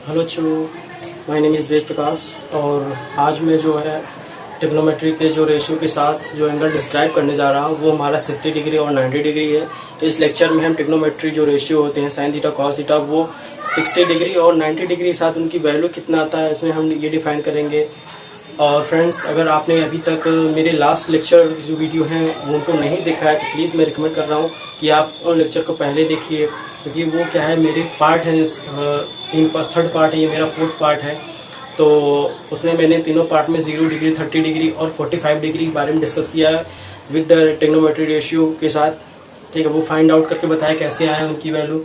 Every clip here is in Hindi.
हेलो चू, my name is Ved Prakash. और आज मैं जो है ट्रिग्नोमेट्री के जो रेशियो के साथ जो एंगल डिस्क्राइब करने जा रहा हूँ वो हमारा 60 डिग्री और 90 डिग्री है। इस लेक्चर में हम ट्रिग्नोमेट्री जो रेशियो होते हैं साइन थीटा कॉस थीटा वो 60 डिग्री और 90 डिग्री के साथ उनकी वैल्यू कितना आता है इसमें हम ये डिफाइन करेंगे। और फ्रेंड्स, अगर आपने अभी तक मेरे लास्ट लेक्चर जो वीडियो हैं वो उनको नहीं देखा है तो प्लीज़ मैं रिकमेंड कर रहा हूँ कि आप उन लेक्चर को पहले देखिए, क्योंकि वो क्या है मेरे पार्ट है, तीन पास थर्ड पार्ट है, ये मेरा फोर्थ पार्ट है। तो उसमें मैंने तीनों पार्ट में 0 डिग्री 30 डिग्री और 45 डिग्री के बारे में डिस्कस किया है विद द ट्रिग्नोमेट्री रेशियो के साथ। ठीक है, वो फाइंड आउट करके बताया कैसे आए उनकी वैल्यू।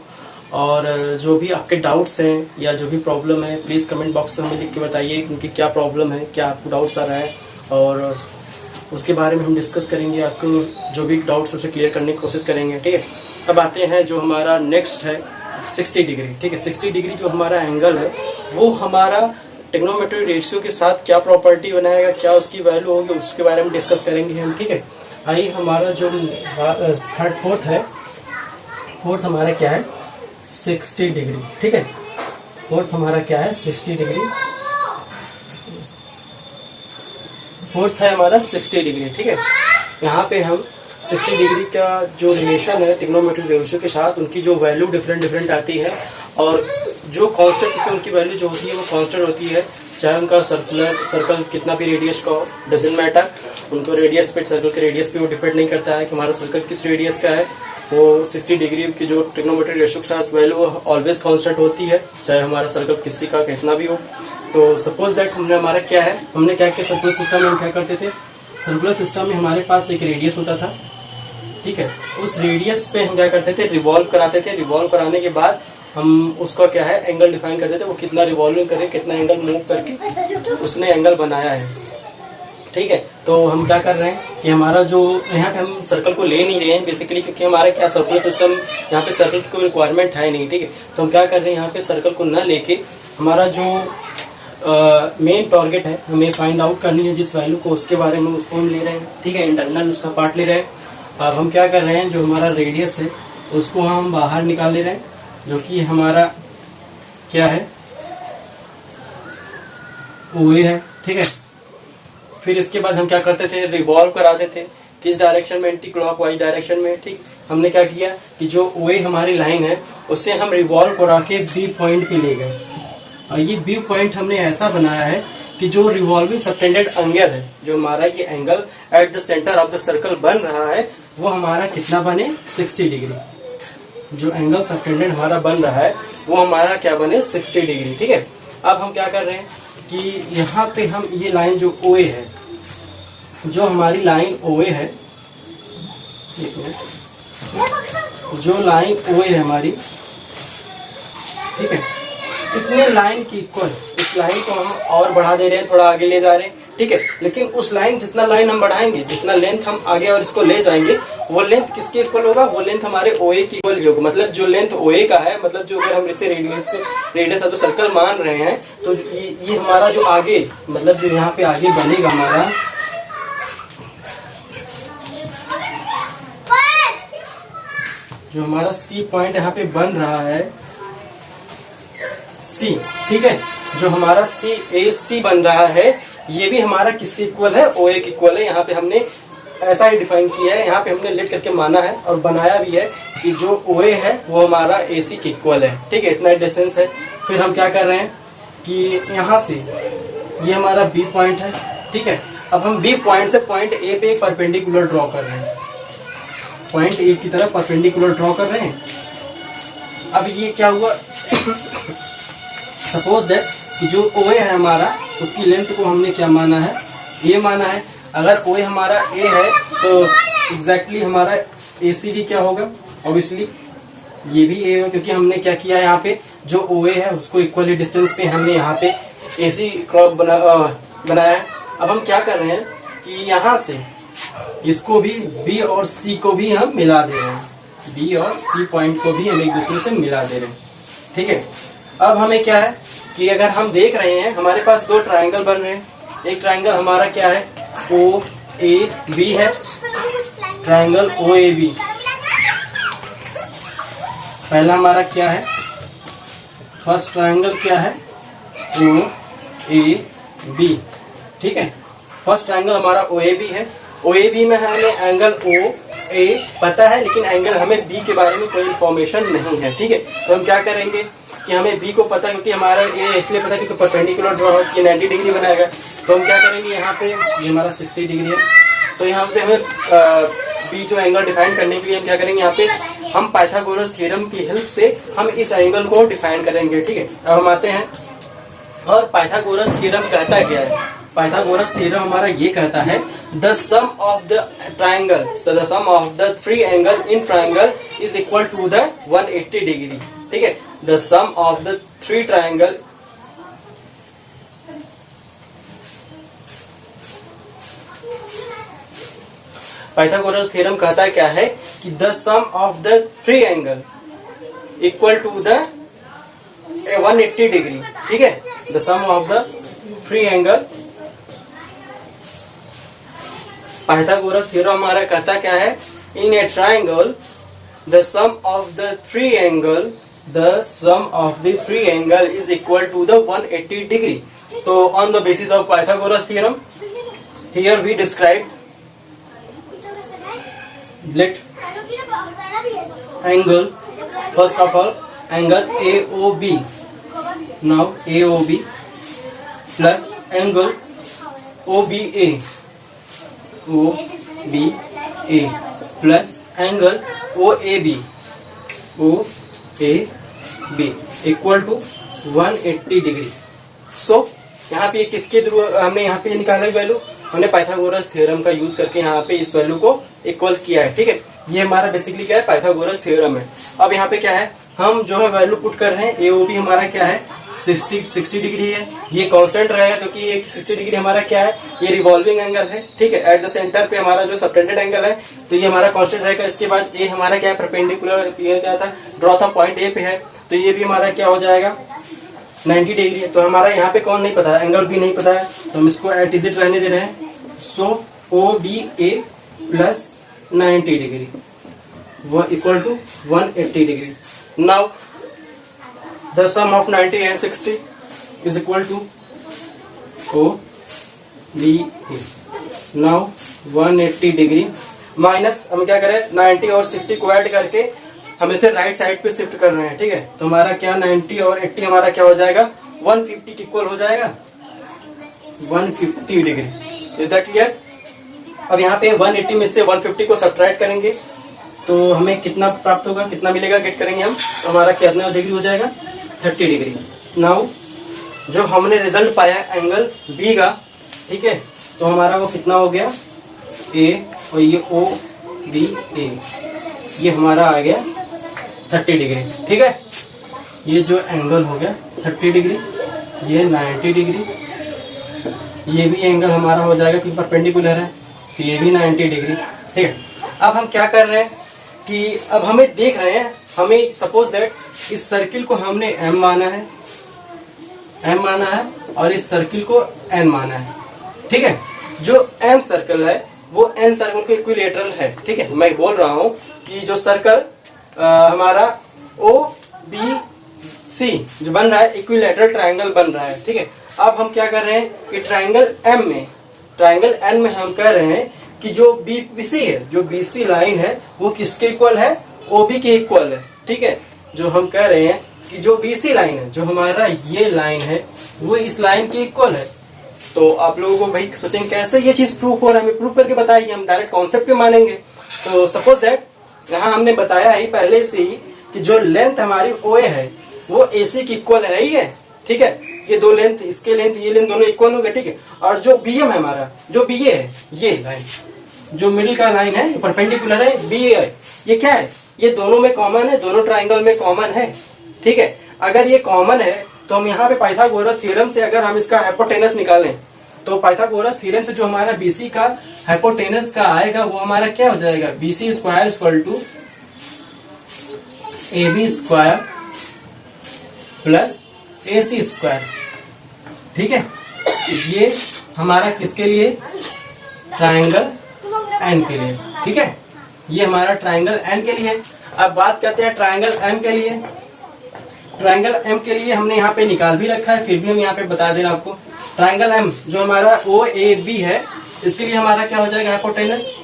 और जो भी आपके डाउट्स हैं या जो भी प्रॉब्लम है प्लीज़ कमेंट बॉक्स में हमें लिख के बताइए उनकी क्या प्रॉब्लम है, क्या आपको डाउट्स आ रहा है, और उसके बारे में हम डिस्कस करेंगे। आपको जो भी डाउट्स उसे क्लियर करने की कोशिश करेंगे। ठीक है, अब आते हैं जो हमारा नेक्स्ट है 60 डिग्री। ठीक है, 60 डिग्री जो हमारा एंगल है वो हमारा ट्रिग्नोमेट्री रेशियो के साथ क्या प्रॉपर्टी बनाएगा, क्या उसकी वैल्यू होगी, उसके बारे में डिस्कस करेंगे हम। ठीक है, आइए हमारा जो फोर्थ हमारा क्या है 60 डिग्री। ठीक है, फोर्थ हमारा क्या है 60 डिग्री, फोर्थ है हमारा 60 डिग्री। ठीक है, यहाँ पे हम 60 डिग्री का जो रिलेशन है ट्रिग्नोमेट्री रेशियो के साथ उनकी जो वैल्यू डिफरेंट आती है, और जो कांस्टेंट क्योंकि उनकी वैल्यू जो होती है वो कांस्टेंट होती है, चाहे उनका सर्कल कितना भी रेडियस का हो, डजंट मैटर। उनको रेडियस पे, सर्कल के रेडियस पे वो डिपेंड नहीं करता है कि हमारा सर्कल किस रेडियस का है। वो 60 डिग्री की जो ट्रिग्नोमेट्री रेशियो के साथ वैल्यू ऑलवेज कांस्टेंट होती है, चाहे हमारा सर्कल किसी का कितना भी हो। तो सपोज दैट हमने क्या किया सर्कुलर सिस्टम में हम क्या करते थे, सर्कुलर सिस्टम में हमारे पास एक रेडियस होता था। ठीक है, उस रेडियस पे हम क्या करते थे, रिवॉल्व कराते थे। रिवॉल्व कराने के बाद हम उसका क्या है एंगल डिफाइन करते थे, वो कितना रिवॉल्विंग करे, कितना एंगल मूव करके उसने एंगल बनाया है। ठीक है, तो हम क्या कर रहे हैं कि हमारा जो यहाँ पे हम सर्कल को ले नहीं रहे हैं बेसिकली, क्योंकि हमारा क्या सर्कुलर सिस्टम यहाँ पे सर्कल की कोई रिक्वायरमेंट है नहीं। ठीक है, तो हम क्या कर रहे हैं यहाँ पे सर्कल को न लेके हमारा जो मेन टारगेट है हमें फाइंड आउट करनी है जिस वैल्यू को, उसके बारे में उसको हम ले रहे हैं। ठीक है, इंटरनल उसका पार्ट ले रहे हैं। अब हम क्या कर रहे हैं, जो हमारा रेडियस है उसको हम बाहर निकाल ले रहे हैं, जो कि हमारा क्या है OA है। ठीक है, फिर इसके बाद हम क्या करते थे, रिवॉल्व कराते थे। किस डायरेक्शन में, एंटी क्लॉकवाइज डायरेक्शन में। ठीक, हमने क्या किया कि जो OA हमारी लाइन है उससे हम रिवॉल्व करा के B पॉइंट पे ले गए, और ये B पॉइंट हमने ऐसा बनाया है कि जो रिवॉल्विंग सबटेंडेड एंगल है, जो हमारा ये angle at the centre of the circle बन रहा है वो हमारा कितना बने 60 डिग्री। जो एंगल सबटेंडेड हमारा बन रहा है वो हमारा क्या बने 60 डिग्री। ठीक है, अब हम क्या कर रहे हैं कि यहाँ पे हम ये लाइन जो OA है, जो हमारी लाइन OA है, जो लाइन OA है हमारी, ठीक है, इतने लाइन की इक्वल इस लाइन को हम और बढ़ा दे रहे हैं, थोड़ा आगे ले जा रहे हैं। ठीक है, लेकिन उस लाइन जितना लाइन हम बढ़ाएंगे, जितना लेंथ हम आगे और इसको ले जाएंगे, वो लेंथ किसके इक्वल होगा, वो लेंथ हमारे OA की इक्वल होगा। मतलब जो लेंथ OA का है, मतलब जो अगर हम इसे रेडियस ऑफ द सर्कल मान रहे हैं, तो ये हमारा जो आगे, मतलब जो यहाँ पे आगे बनेगा हमारा, जो हमारा C पॉइंट यहाँ पे बन रहा है C। ठीक है, जो हमारा C बन रहा है ये भी हमारा किसके इक्वल है, OA के इक्वल है। यहाँ पे हमने ऐसा ही डिफाइन किया है, यहाँ पे हमने लेट करके माना है और बनाया भी है कि जो OA है वो हमारा AC के इक्वल है। ठीक है, इतना डिस्टेंस है। फिर हम क्या कर रहे हैं कि यहाँ से ये हमारा B पॉइंट है। ठीक है, अब हम B पॉइंट से पॉइंट A पे एक परपेंडिकुलर ड्रॉ कर रहे हैं, पॉइंट A की तरफ परपेंडिकुलर ड्रॉ कर रहे हैं। अब ये क्या हुआ सपोज दैट कि जो OA है हमारा उसकी लेंथ को हमने क्या माना है, A माना है। अगर OA हमारा A है तो एग्जैक्टली हमारा AC भी क्या होगा, ऑब्वियसली ये भी A होगा, क्योंकि हमने क्या किया है यहाँ पे जो OA है उसको इक्वली डिस्टेंस पे हमने यहाँ पे AC क्रॉप बनाया है। अब हम क्या कर रहे हैं कि यहाँ से इसको भी B और C को भी हम मिला दे रहे हैं, B और C पॉइंट को भी हम एक दूसरे से मिला दे रहे हैं। ठीक है, अब हमें क्या है कि अगर हम देख रहे हैं हमारे पास दो ट्रायंगल बन रहे हैं। एक ट्रायंगल हमारा क्या है OAB है, ट्रायंगल OAB। पहला हमारा क्या है, फर्स्ट ट्रायंगल क्या है ओ ए बी, ठीक है। फर्स्ट ट्रायंगल हमारा ओ ए बी है। ओ ए बी में हमें एंगल ओ ए पता है, लेकिन एंगल हमें बी के बारे में कोई इन्फॉर्मेशन नहीं है, ठीक है। तो हम क्या करेंगे कि हमें बी को पता है, क्योंकि हमारा ए इसलिए पता है क्योंकि परपेंडिकुलर ड्रॉ हो कि 90 डिग्री बनाएगा। तो हम क्या करेंगे यहाँ पे, ये हमारा 60 डिग्री है, तो यहाँ पे हमें बी जो एंगल डिफाइन करने के लिए हम क्या करेंगे, यहाँ पे हम पाइथागोरस थ्योरम की हेल्प से हम इस एंगल को डिफाइन करेंगे, ठीक है। अब हम आते हैं, और पाइथागोरस थ्योरम कहता क्या है। पाइथागोरस थ्योरम हमारा ये कहता है the sum of the triangle, so the sum of the three angle in triangle is equal to the 180 degree, ठीक है। The sum of the three triangle, Pythagoras theorem कहता है क्या है कि the sum of the three angle equal to the 180 degree, ठीक है। The sum of the three angle, Pythagoras theorem हमारा कहता क्या है, in a triangle the sum of the three angle, the sum of the three angle is equal to the 180 degree. तो on the basis of Pythagoras theorem here we describe let angle, first of all angle AOB, now AOB plus angle OBA, OBA plus angle OAB, OAB equal to 180 degree. So यहाँ पे किसके थ्रू हमने यहाँ पे निकाला वैल्यू, हमने पाइथागोरस थ्योरम का यूज करके यहाँ पे इस वैल्यू को इक्वल किया है, ठीक है। ये हमारा बेसिकली क्या है, पाइथागोरस थ्योरम है। अब यहाँ पे क्या है, हम जो है वैल्यू पुट कर रहे हैं, एओबी हमारा क्या है 60 डिग्री है। ये कांस्टेंट रहेगा क्योंकि ये 60 डिग्री हमारा क्या है, ये रिवॉल्विंग एंगल है, ठीक है। एट द सेंटर पे हमारा जो सबटेंडेड एंगल है, तो ये हमारा कांस्टेंट रहेगा। इसके बाद ए हमारा क्या है, परपेंडिकुलर, ये क्या था ड्रॉ था पॉइंट ए पे है, तो ये भी हमारा क्या हो जाएगा 90 डिग्री है। तो हमारा यहाँ पे कौन नहीं पता है, एंगल भी नहीं पता है, तो हम इसको एट इज इट रहने दे रहे हैं। So O B A plus 90 degree वो equal to 180 degree. Now the sum of 90 and 60 is equal to O B A. Now 180 degree minus हम क्या करें, 90 और 60 को ऐड करके हम इसे राइट साइड पे शिफ्ट कर रहे हैं, ठीक है। तो हमारा क्या 90 और 80 हमारा क्या हो जाएगा, 150 के इक्वल हो जाएगा, 150 डिग्री। Is that clear. अब यहाँ पे 180 में से 150 को सब्ट्रैक्ट करेंगे तो हमें कितना प्राप्त होगा, कितना मिलेगा, गेट करेंगे हम, तो हमारा कितना डिग्री हो जाएगा 30 डिग्री। नाउ जो हमने रिजल्ट पाया एंगल बी का, ठीक है, तो हमारा वो कितना हो गया ए, और ये ओ बी ए, ये हमारा आ गया 30 डिग्री, ठीक है। ये जो एंगल हो गया 30 डिग्री, ये 90 डिग्री, ये भी एंगल हमारा हो जाएगा क्योंकि परपेंडिकुलर है, तो ये भी 90 डिग्री, ठीक है। अब हम क्या कर रहे हैं कि अब हमें देख रहे हैं, हमें सपोज दैट इस सर्किल को हमने एम माना है, और इस सर्किल को एन माना है, ठीक है। जो एम सर्कल है वो एन सर्कल के इक्विलेटरल है, ठीक है। मैं बोल रहा हूँ कि जो सर्कल हमारा ओ बी सी जो बन रहा है, इक्विलेटरल ट्राइंगल बन रहा है, ठीक है। अब हम क्या कर रहे हैं कि ट्राइंगल एम में, ट्राइंगल एन में हम कह रहे हैं कि जो बीसी है, जो बीसी लाइन है वो किसके इक्वल है, ओबी के इक्वल है, ठीक है। जो हम कह रहे हैं कि जो बीसी लाइन है, जो हमारा ये लाइन है, वो इस लाइन के इक्वल है। तो आप लोगों को भाई सोचेंगे कैसे ये चीज प्रूफ हो रहा है, हमें प्रूफ करके बताइए, हम डायरेक्ट कॉन्सेप्ट पे मानेंगे। तो सपोज दैट यहाँ हमने बताया ही पहले से ही कि जो लेंथ हमारी ओए है वो एसी की इक्वल है ही है, ठीक है। ये दो लेंथ, इसके लेंथ ये लेंथ दोनों इक्वल हो गए, ठीक है। और जो बीएम है हमारा, जो बीए है, ये लाइन जो मिडिल का लाइन है परपेंडिकुलर है, बीए है, ये क्या है, ये दोनों में कॉमन है, दोनों ट्राइंगल में कॉमन है, ठीक है। अगर ये कॉमन है तो हम यहाँ पे पाइथागोरस थ्योरम से अगर हम इसका हाइपोटेनस निकालें, तो पाइथागोरस थ्योरम से जो हमारा बीसी का हाइपोटेनस का आएगा वो हमारा क्या हो जाएगा, BC square equal to A B square plus A C square, ठीक है। ये हमारा किसके लिए, ट्राइंगल एन के लिए, ठीक है। ये हमारा ट्राइंगल एन के लिए। अब बात करते हैं ट्राइंगल एम के लिए। ट्रायंगल एम के लिए हमने यहाँ पे निकाल भी रखा है, फिर भी हम यहाँ पे बता दे रहे हैं आपको। ट्रायंगल एम जो हमारा ओ ए बी है, इसके लिए हमारा क्या हो जाएगा, hypotenuse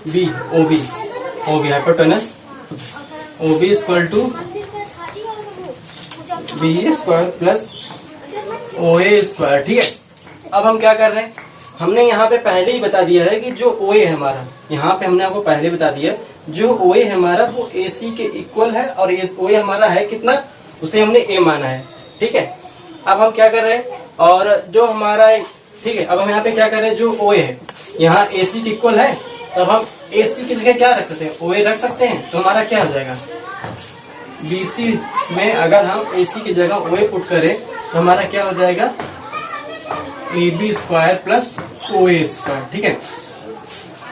B O B hypotenuse O B equal to B square plus O A square. ठीक है, अब हम क्या कर रहे हैं, हमने यहाँ पे पहले ही बता दिया है कि जो ओ ए है हमारा, यहाँ पे हमने आपको पहले बता दिया जो ओ ए है हमारा वो ए सी के इक्वल है, और ओ ए हमारा है कितना, उसे हमने ए माना है। ठीक है, अब हम क्या कर रहे हैं, और जो हमारा, ठीक है, अब हम यहाँ पे क्या कर रहे हैं, जो ओ ए है यहाँ ए सी के इक्वल है, तब हम ए सी की जगह क्या रख सकते हैं, ओ ए रख सकते हैं। तो हमारा क्या हो जाएगा, बी सी में अगर हम ए सी की जगह ओ ए पुट करें तो हमारा क्या हो जाएगा, A B square plus O A square. ठीक है,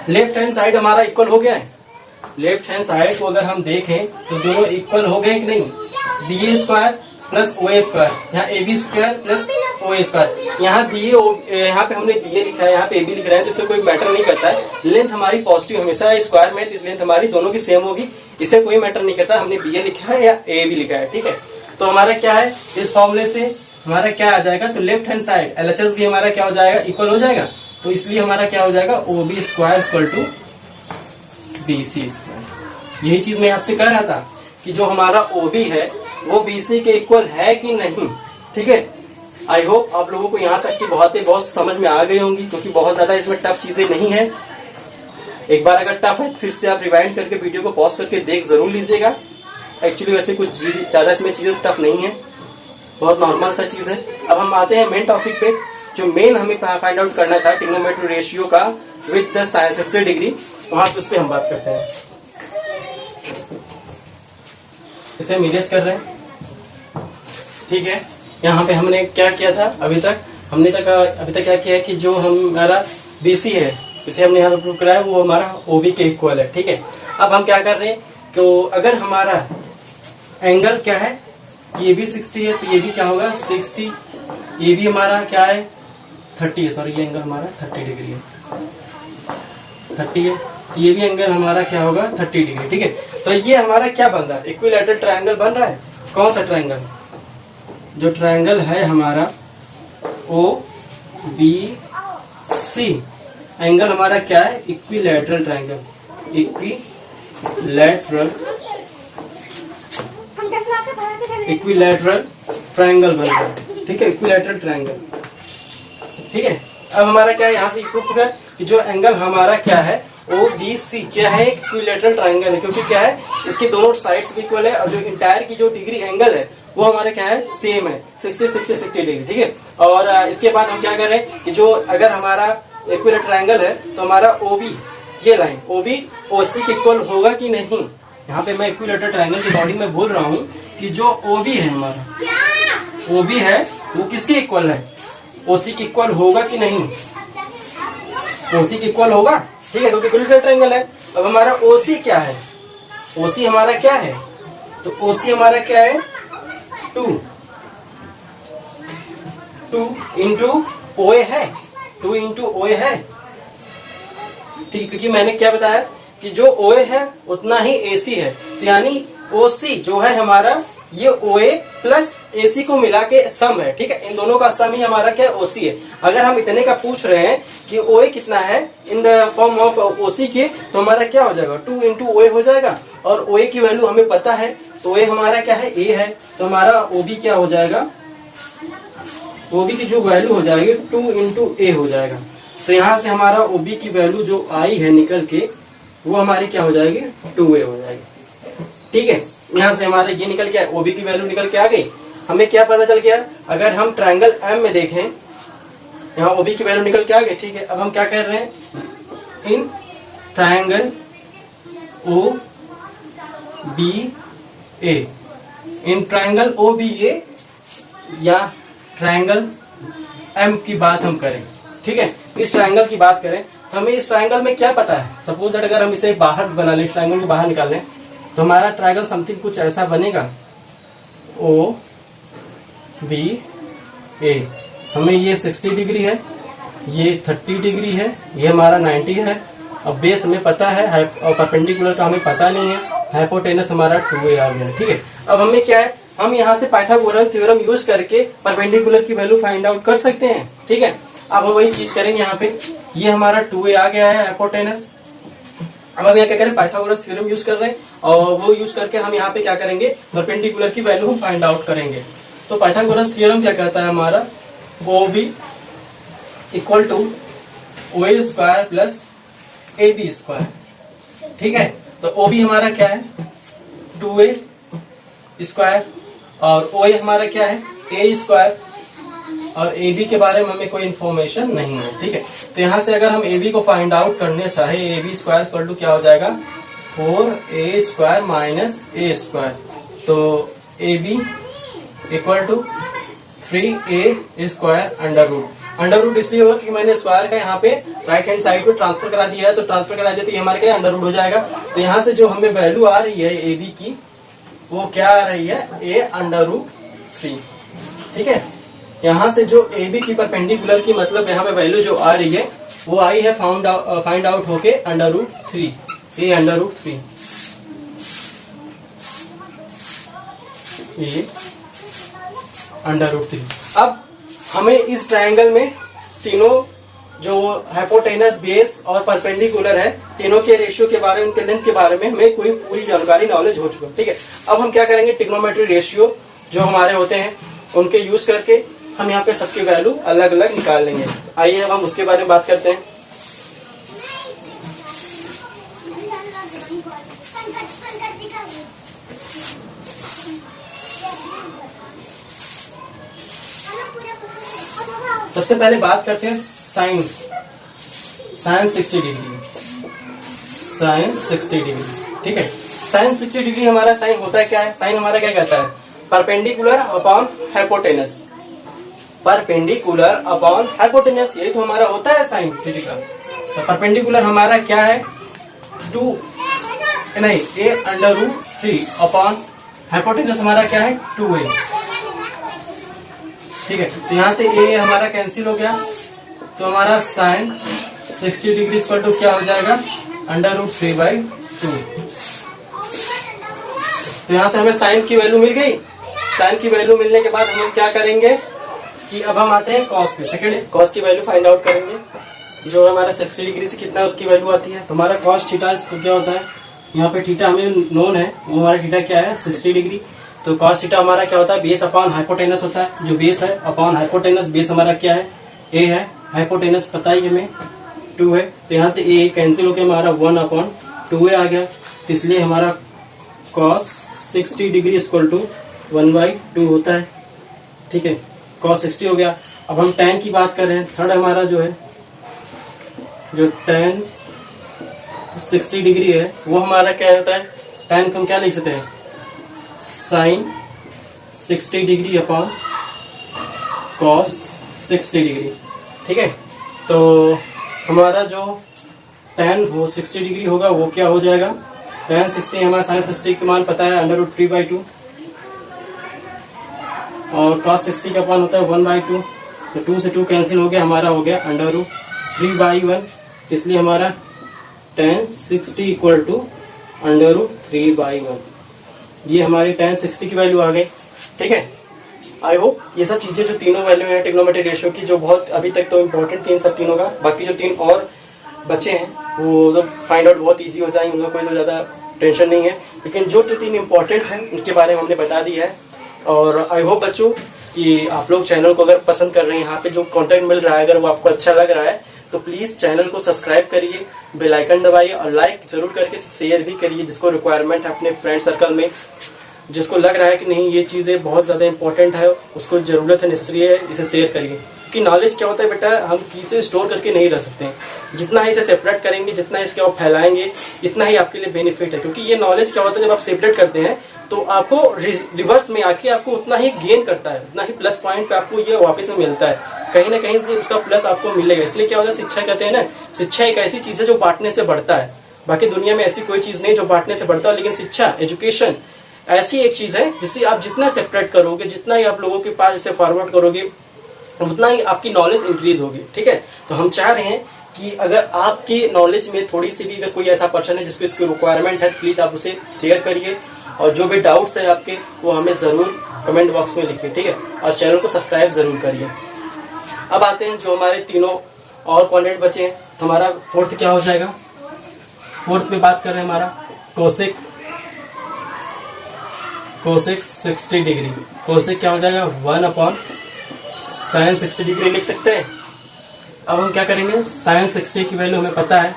लेफ्ट हैंड साइड हमारा इक्वल हो गया है। लेफ्ट हैंड साइड को अगर हम देखें तो दोनों इक्वल हो गए कि नहीं, B A square plus O A square, यहाँ A B square plus O A square, यहाँ बी ए, यहाँ पे हमने बी ए लिखा है, यहाँ पे ए बी लिख रहा है, तो इसमें कोई मैटर नहीं करता है। लेंथ हमारी पॉजिटिव हमेशा है स्क्वायर में, तो लेंथ हमारी दोनों की सेम होगी, इसे कोई मैटर नहीं करता हमने बी ए लिखा है या ए बी लिखा है। ठीक है, तो हमारा क्या है, इस फॉर्मूले से हमारा क्या आ जाएगा, तो लेफ्ट हैंड साइड एलएचएस भी हमारा क्या हो जाएगा, इक्वल हो जाएगा। तो इसलिए हमारा क्या हो जाएगा, O B square equal to B C square. यही चीज मैं आपसे कह रहा था कि जो हमारा ओ बी है वो बी सी के इक्वल है कि नहीं। ठीक है, आई होप आप लोगों को यहाँ तक की बहुत समझ में आ गई होंगी, क्योंकि बहुत ज्यादा इसमें टफ चीजें नहीं है। एक बार अगर टफ है फिर से आप रिवाइंड करके वीडियो को पॉज करके देख जरूर लीजिएगा। एक्चुअली वैसे कुछ ज्यादा इसमें चीजें टफ नहीं है, बहुत नॉर्मल सा चीज है। अब हम आते हैं मेन टॉपिक पे, जो मेन हमें फाइंड आउट करना था ट्रिग्नोमेट्री रेशियो का विद द साइन 60 डिग्री, वहां पे उस पर हम बात करते हैं। इसे हम इरेज कर रहे हैं। ठीक है, यहाँ पे हमने क्या किया था अभी तक क्या किया है कि जो हमारा बीसी है इसे हमने यहाँ पे प्रूव कराया, वो हमारा ओबी के इक्वल है। ठीक है, अब हम क्या कर रहे हैं, तो अगर हमारा एंगल क्या है, ये भी 60 है, तो ये भी क्या होगा 60, ये भी हमारा क्या है 30 है, सॉरी ये एंगल हमारा 30 डिग्री है, 30 है, तो ये भी एंगल हमारा क्या होगा 30 डिग्री। ठीक है, तो ये हमारा क्या बन रहा है, इक्विलैटरल ट्रायंगल बन रहा है। कौन सा ट्रायंगल, जो ट्रायंगल है हमारा ओ बी सी, एंगल हमारा क्या है इक्विलैटरल ट्रायंगल, इक्विलैटरल ट्रायंगल बन रहा है। ठीक है, इक्विलैटरल ट्रायंगल। ठीक है, अब हमारा क्या है, यहाँ से प्रूफ है कि जो एंगल हमारा क्या है ओ बी सी क्या है, इक्विलैटरल ट्रायंगल है, क्योंकि क्या है इसके दोनों साइड्स भी इक्वल है, और जो इंटायर की जो डिग्री एंगल है वो हमारे क्या है सेम है 60 डिग्री। ठीक है, और इसके बाद हम क्या कर रहे हैं कि जो अगर हमारा इक्विलैटरल ट्रायंगल है तो हमारा ओ बी, ये line O B O C के इक्वल होगा कि नहीं। यहाँ पे मैं इक्विलैटरल ट्रायंगल के अकॉर्डिंग में बोल रहा हूँ कि जो ओ बी है हमारा, ओ बी है वो किसके इक्वल है, ओ सी के इक्वल होगा कि नहीं, ओ सी के इक्वल होगा। ठीक है, क्योंकि इक्विलैटरल ट्रायंगल है। अब हमारा ओ सी क्या है, ओ सी हमारा क्या है, तो ओ सी हमारा क्या है 2 इंटू ओ ए है, 2 इंटू ओ ए है। ठीक है, क्योंकि मैंने क्या बताया कि जो ओ ए है उतना ही ए सी है, तो यानी ओ सी जो है हमारा ये ओ ए प्लस ए सी को मिला के सम है। ठीक है, इन दोनों का सम ही हमारा क्या ओ सी है। अगर हम इतने का पूछ रहे हैं कि ओ ए कितना है in the form of O C के, तो हमारा क्या हो जाएगा 2 इंटू ओ ए हो जाएगा, और ओ ए की वैल्यू हमें पता है, तो ए हमारा क्या है ए है, तो हमारा ओ बी क्या हो जाएगा, ओ बी की जो वैल्यू हो जाएगी 2 इंटू ए हो जाएगा। तो यहाँ से हमारा ओ बी की वैल्यू जो आई है निकल के वो हमारी क्या हो जाएगी 2a हो जाएगी। ठीक है, यहाँ से हमारा ये निकल के ओबी की वैल्यू निकल के आ गई। हमें क्या पता चल गया, अगर हम ट्रायंगल एम में देखें यहाँ ओबी की वैल्यू निकल के आ गई। ठीक है, अब हम क्या कर रहे हैं, in triangle O B A, in triangle O B A या ट्रायंगल एम की बात हम करें। ठीक है, इस ट्रायंगल की बात करें तो हमें इस ट्रायंगल में क्या पता है, सपोज दैट अगर हम इसे बाहर बना लें, ट्रायंगल को बाहर निकाल लें, तो हमारा ट्रायंगल समथिंग कुछ ऐसा बनेगा ओ बी ए। हमें ये 60 डिग्री है, ये 30 डिग्री है, ये हमारा 90 है, अब बेस हमें पता है और परपेंडिकुलर का हमें पता नहीं है, हाइपोटेनस हमारा 2a आ गया। ठीक है, अब हमें क्या है, हम यहाँ से पाइथागोरस थ्योरम यूज करके परपेंडिकुलर की वैल्यू फाइंड आउट कर सकते हैं। ठीक है, अब हम वही चीज करेंगे। यहाँ पे ये हमारा 2a आ गया है हाइपोटेनस। अब हम यहाँ क्या करें, पाइथागोरस थ्योरम यूज कर रहे हैं और वो यूज करके हम यहाँ पे क्या करेंगे, परपेंडिकुलर की वैल्यू हम फाइंड आउट करेंगे। तो पाइथागोरस थ्योरम क्या कहता है हमारा, OB equal to OA square plus AB square. ठीक है, तो OB हमारा क्या है 2A स्क्वायर और OA हमारा क्या है A स्क्वायर और AB के बारे में हमें कोई इन्फॉर्मेशन नहीं है। ठीक है, तो यहाँ से अगर हम AB को फाइंड आउट करने चाहे, AB स्क्वायर इक्वल टू क्या हो जाएगा 4A square minus A square. तो AB equal to 3A square under root इसलिए होगा कि मैंने स्क्वायर का यहाँ पे राइट हैंड साइड पे ट्रांसफर करा दिया है, तो ट्रांसफर करा दिया तो ये हमारे क्या अंडर रूट हो जाएगा। तो यहाँ से जो हमें वैल्यू आ रही है AB की वो क्या आ रही है A अंडर रूट 3। ठीक है, यहाँ से जो AB की परपेंडिकुलर की मतलब यहाँ पे वैल्यू जो आ रही है वो आई है फाइंड आउट होके under root 3, A under root 3। ये अंडर रूट 3। अब हमें इस ट्रायंगल में तीनों जो हाइपोटेनस, बेस और परपेंडिकुलर है, तीनों के रेशियो के बारे में, उनके लेंथ के बारे में हमें कोई पूरी जानकारी नॉलेज हो चुका है। ठीक है, अब हम क्या करेंगे, ट्रिग्नोमेट्री रेशियो जो हमारे होते हैं उनके यूज करके हम यहाँ पे सबकी वैल्यू अलग अलग निकाल लेंगे। आइए अब हम उसके बारे में बात करते हैं। सबसे पहले बात करते हैं साइन 60 डिग्री। साइन 60 डिग्री, ठीक है, साइन 60 डिग्री हमारा साइन होता है क्या है, साइन हमारा क्या कहता है perpendicular upon hypotenuse. Perpendicular upon hypotenuse, यही तो हमारा होता है साइन थीटा। तो परपेंडिकुलर हमारा क्या है 2 नहीं A under root 3 upon hypotenuse हमारा क्या है 2A। ठीक है, तो यहाँ से A हमारा कैंसिल हो गया, तो हमारा साइन 60 डिग्री इक्वल टू क्या हो जाएगा अंडर रूट 3/2। तो यहाँ से हमें साइन की वैल्यू मिल गई। साइन की वैल्यू मिलने के बाद हम क्या करेंगे कि अब हम आते हैं कॉस पे। सेकंड कॉस की वैल्यू फाइंड आउट करेंगे, जो हमारा 60 डिग्री से कितना उसकी वैल्यू आती है। तो हमारा कॉस थीटा क्या होता है, यहाँ पे थीटा हमें नोन है, वो हमारा थीटा क्या है 60 डिग्री। तो कॉस थीटा हमारा क्या होता है बेस अपॉन हाइपोटेनस होता है, जो बेस है अपॉन हाइपोटेनस। बेस हमारा क्या है A है, हाइपोटेनस पता ही हमें 2 है। तो यहाँ से A कैंसिल होकर हमारा 1/2A आ गया, तो इसलिए हमारा कॉस 60 डिग्री इक्वल टू 1/2 होता है। ठीक है, कॉस 60 हो गया। अब हम tan की बात कर रहे हैं, थर्ड हमारा जो है जो tan 60 डिग्री है वो हमारा क्या होता है, tan को हम क्या लिख सकते हैं sine 60 degree upon cos 60 degree. ठीक है, तो हमारा जो tan हो 60 डिग्री होगा वो क्या हो जाएगा tan 60 हमारा साइन 60 का मान पता है अंडर रूट 3/2 और cos 60 का मान होता है 1/2। तो 2 से 2 कैंसिल हो गया, हमारा हो गया अंडर रूट 3/1। इसलिए हमारा tan 60 equal to under root 3/1। ये हमारी tan 60 की वैल्यू आ गई। ठीक है, आई होप ये सब चीजें जो तीनों वैल्यू है ट्रिग्नोमेट्री रेशियो की, जो बहुत अभी तक तो इम्पोर्टेंट थी इन सब तीनों का, बाकी जो 3 और बचे हैं वो तो फाइंड आउट बहुत इजी हो जाएंगे, उनका कोई तो ज्यादा टेंशन नहीं है। लेकिन जो 3 इम्पोर्टेंट है उनके बारे में हमने बता दिया है। और आई होप बच्चों कि आप लोग चैनल को अगर पसंद कर रहे हैं, यहाँ पे जो कंटेंट मिल रहा है अगर वो आपको अच्छा लग रहा है तो प्लीज चैनल को सब्सक्राइब करिए, बेल आइकन दबाइए और लाइक जरूर करके शेयर भी करिए, जिसको रिक्वायरमेंट है अपने फ्रेंड सर्कल में, जिसको लग रहा है कि नहीं ये चीजें बहुत ज्यादा इंपॉर्टेंट है, उसको जरूरत है, नेसेसरी है, इसे शेयर करिए। कि नॉलेज क्या होता है बेटा, हम किसी स्टोर करके नहीं रह सकते हैं, जितना ही इसे सेपरेट करेंगे, जितना इसके आप फैलाएंगे, इतना ही आपके लिए बेनिफिट है। क्योंकि ये नॉलेज क्या होता है जब आप सेपरेट करते हैं तो आपको रिवर्स में आके आपको उतना ही गेन करता है, उतना ही प्लस पॉइंट पे आपको ये वापस में मिलता है, कहीं ना कहीं से उसका प्लस आपको मिलेगा। इसलिए क्या होता है शिक्षा कहते हैं ना, शिक्षा एक ऐसी चीज है जो बांटने से बढ़ता है। बाकी दुनिया में ऐसी कोई चीज नहीं जो बांटने से बढ़ता है, लेकिन शिक्षा एजुकेशन ऐसी एक चीज है जिससे आप जितना सेपरेट करोगे, जितना ही आप लोगों के पास इसे फॉरवर्ड करोगे, उतना ही आपकी नॉलेज इंक्रीज होगी। ठीक है, तो हम चाह रहे हैं कि अगर आपकी नॉलेज में थोड़ी सी भी अगर कोई ऐसा पर्सन है जिसको इसकी रिक्वायरमेंट है, प्लीज आप उसे शेयर करिए, और जो भी डाउट्स है आपके वो हमें जरूर कमेंट बॉक्स में लिखिए, ठीक है। और चैनल को सब्सक्राइब जरूर करिए। अब आते हैं जो हमारे तीनों और क्वाड्रेंट बचे हैं। हमारा फोर्थ क्या हो जाएगा? फोर्थ में बात कर रहे हैं हमारा कोसेक 60 डिग्री। कोसेक क्या हो जाएगा? 1/sin 60 डिग्री लिख सकते हैं। अब हम क्या करेंगे? sin 60 की वैल्यू हमें पता है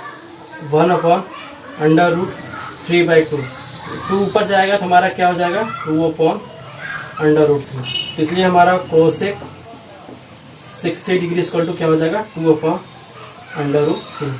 1/√3/2। 2 ऊपर जाएगा तो हमारा क्या हो जाएगा? 2/√3। तो इसलिए हमारा कोसेक 60 डिग्री इक्वल टू क्या हो जाएगा? 2/√3।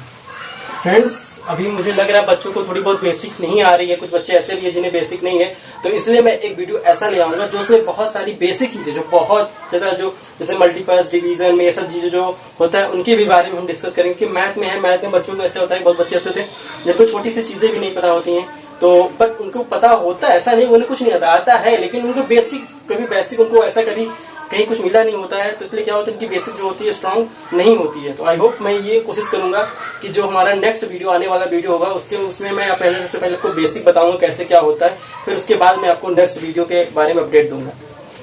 फ्रेंड्स, अभी मुझे लग रहा है बच्चों को थोड़ी बहुत बेसिक नहीं आ रही है, कुछ बच्चे ऐसे भी है जिन्हें बेसिक नहीं है, तो इसलिए मैं एक वीडियो ऐसा ले आऊंगा जो उसमें बहुत सारी बेसिक चीजें, जो बहुत ज्यादा, जो जैसे मल्टीपल्स डिवीजन में ये सब चीजें जो होता है उनके भी बारे में हम डिस्कस करेंगे। कि मैथ में है, मैथ में बच्चों को ऐसे होता है, बहुत बच्चे ऐसे होते हैं जिनको छोटी सी चीजें भी नहीं पता होती हैं, तो बट उनको पता होता है, ऐसा नहीं उन्हें कुछ नहीं आता है, लेकिन उनको बेसिक उनको ऐसा कभी कहीं कुछ मिला नहीं होता है, तो इसलिए क्या होता है, इनकी बेसिक जो होती है स्ट्रांग नहीं होती है। तो आई होप मैं ये कोशिश करूंगा कि जो हमारा नेक्स्ट वीडियो आने वाला वीडियो होगा उसमें मैं सबसे पहले आपको बेसिक बताऊंगा कैसे क्या होता है, फिर उसके बाद मैं आपको नेक्स्ट वीडियो के बारे में अपडेट दूंगा,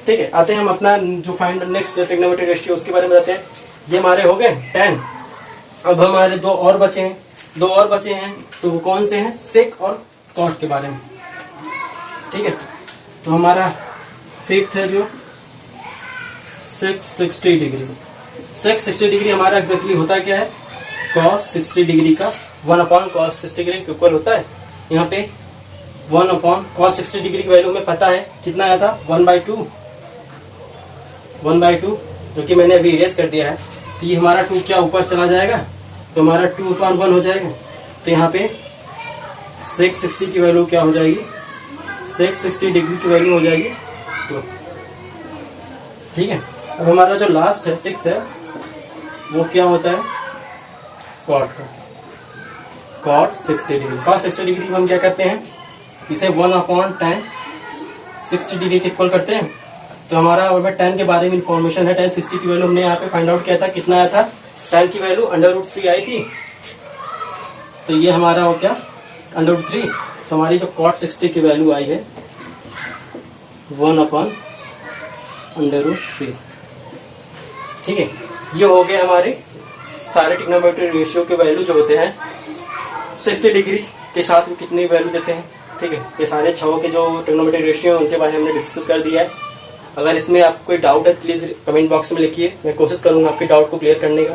ठीक है। आते हैं हम अपना जो फाइंड नेक्स्ट ट्रिग्नोमेट्रिक रेशियो उसके बारे में बताते हैं। ये हमारे हो गए 10। अब हमारे दो और बचे हैं, तो वो कौन से हैं? सेक और कॉट के बारे में, ठीक है। तो हमारा फिफ्थ है जो सेक 60 डिग्री। सेक 60 डिग्री हमारा एग्जैक्टली होता क्या है? cos 60 डिग्री का 1/cos 60 डिग्री के इक्वल होता है। यहाँ पे 1/cos 60 डिग्री की वैल्यू में पता है कितना आया था? 1/2, जो कि मैंने अभी इरेज कर दिया है। तो ये हमारा 2 क्या ऊपर चला जाएगा, तो हमारा 2/1 हो जाएगा। तो यहाँ पे सेक 60 की वैल्यू क्या हो जाएगी? सेक 60 डिग्री की वैल्यू हो जाएगी 2, ठीक है। अब हमारा जो लास्ट है 6 है वो क्या होता है? कॉट का, cot 60 डिग्री। cot 60 डिग्री हम क्या करते हैं? इसे 1/tan 60 डिग्री के इक्वल करते हैं। तो हमारा tan के बारे में इंफॉर्मेशन है। tan 60 की वैल्यू हमने यहाँ पे फाइंड आउट किया था, कितना आया था? tan की वैल्यू √3 आई थी, तो ये हमारा हो क्या? √3। तो हमारी जो cot 60 की वैल्यू आई है 1/√3, ठीक है। ये हो गए हमारे सारे ट्रिग्नोमेट्रिक रेशियो के वैल्यू जो होते हैं 60 डिग्री के साथ में कितनी वैल्यू देते हैं, ठीक है। ये सारे 6 के जो ट्रिग्नोमेट्रिक रेशियो उनके बारे में हमने डिस्कस कर दिया है। अगर इसमें आपको कोई डाउट है प्लीज कमेंट बॉक्स में लिखिए, मैं कोशिश करूंगा आपके डाउट को क्लियर करने का।